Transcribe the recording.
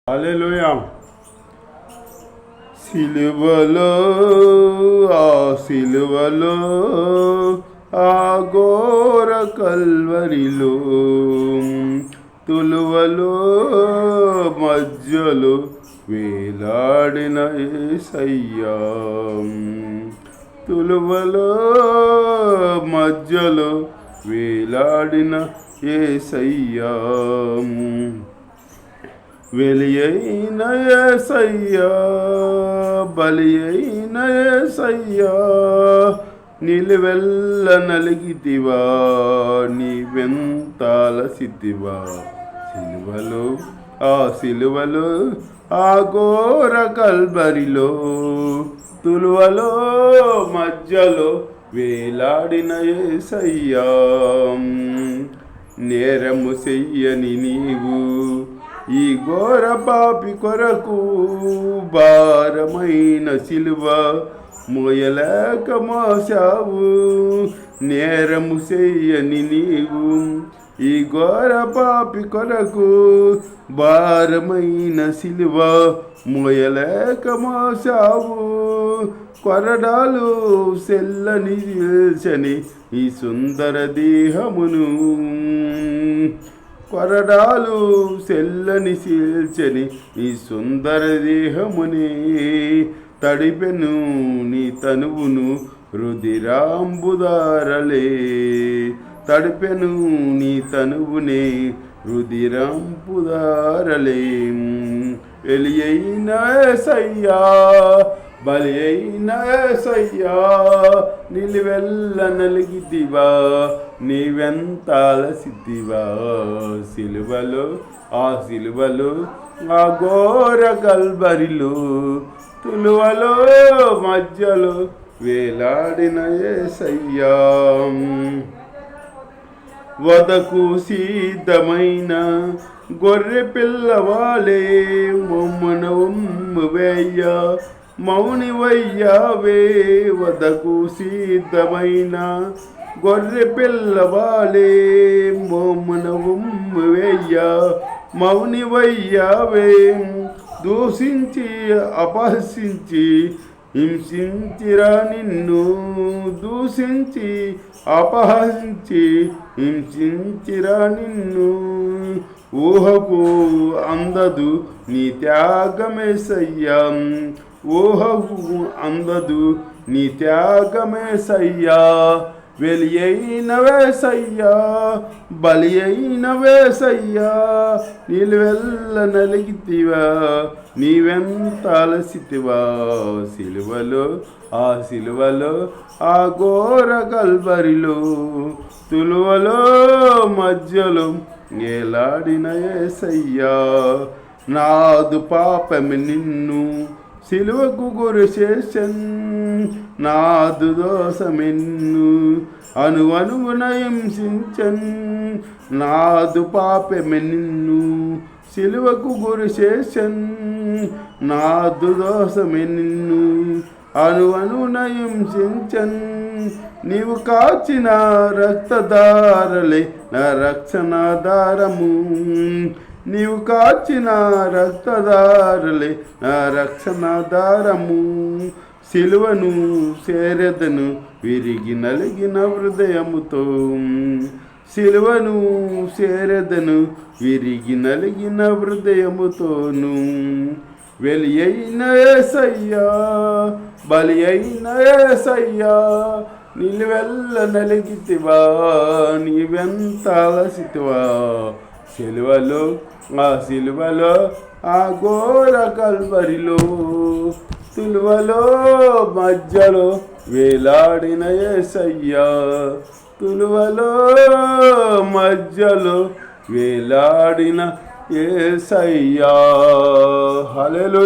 హల్లెలూయా. సిలువలో సిలువలో ఆ ఘోర కల్వరిలో తులువలో మధ్యలో వేలాడిన యేసయ్యా, తులువలో మధ్యలో వేలాడిన యేసయ్యా, వెలి అయిన యేసయ్యా, బలి అయిన యేసయ్యా, నిలువెల్ల నలిగితివా, నీవెంతాల సిద్ధివా. సిలువలో సిలువలో ఆ ఘోర కల్వరిలో తులువలో మధ్యలో వేలాడిన యేసయ్యా, నేరము చెయ్యని నీవు ఈ ఘోర పాపి కొరకు భారమైన సిలువ మోయలేక మోసావు. నేరము చెయ్యని నీవు ఈ ఘోర పాపి కొరకు భారమైన సిలువ మోయలేక మోసావు. కొరడాలు సెల్లని నిల్చని ఈ సుందర దేహమును, కొరడాలు సెల్లని చీల్చని ఈ సుందర దేహముని తడిపెను నీ తనువును రుధిరాంబుదారలే, తడిపెను నీ తనువునే రుధిరాంబుదారలే. వెలి అయిన యేసయ్యా, బలి అయిన యేసయ్యా, నిలువెల్ల నలిగితివా, నీవెంతాల సిద్ధివా. సిలువలో సిలువలో ఆ ఘోర కల్వరిలో తులువలో మధ్యలో వేలాడిన యేసయ్యా, వదకు సిద్ధమైన గొర్రె పిల్లవాలే మొమ్మన ఉమ్ము వేయ మౌనివయ్యావే. వదకు సిద్ధమైన గొర్రె పిల్లవాలే మొమ్మన ఉమ్ము వేయ మౌనివయ్యావే. దూషించి అపహసించి హింసించిరా నిన్ను, దూషించి అపహసించి హింసించిరా నిన్ను. ఊహకు అందదు నీ త్యాగమేసయ్యా, ఊహకు అందదు నీ త్యాగమేసయ్యా. వెలి అయిన యేసయ్యా, బలి అయిన యేసయ్యా, నిలువెల్ల నలిగితివా, నీవెంత అలసితివా. సిలువలో సిలువలో ఆ ఘోర కల్వరిలో తులువలో మధ్యలో వేలాడిన యేసయ్యా, నాదు పాపమి నిన్ను సిలువకు గురి చేసెన్, నాదు దోషమెన్ను అనువున హింసించన్. నాదు పాపమి నిన్ను సిలువకు గురి చేసెన్, నాదు దోషమె నిన్ను అనువున హింసించన్. నీవు కాచిన రక్తధారలే నా రక్షణాధారము, నీవు కాచిన రక్తధారలే నా రక్షణాధారము. సిలువను చేరెదను విరిగి నలిగిన హృదయముతో, సిలువను చేరెదను విరిగి నలిగిన హృదయముతోను. వెలి అయిన యేసయ్యా, బలి అయిన యేసయ్యా, నిలువెల్ల నలిగితివా, నీవెంత అలసితివా. సిలువలో సిలువలో ఆ ఘోర కల్వరిలో తులువలో మధ్యలో వేలాడిన యేసయ్యా, తులువలో మధ్యలో వేలాడిన యేసయ్యా. హల్లెలూయా.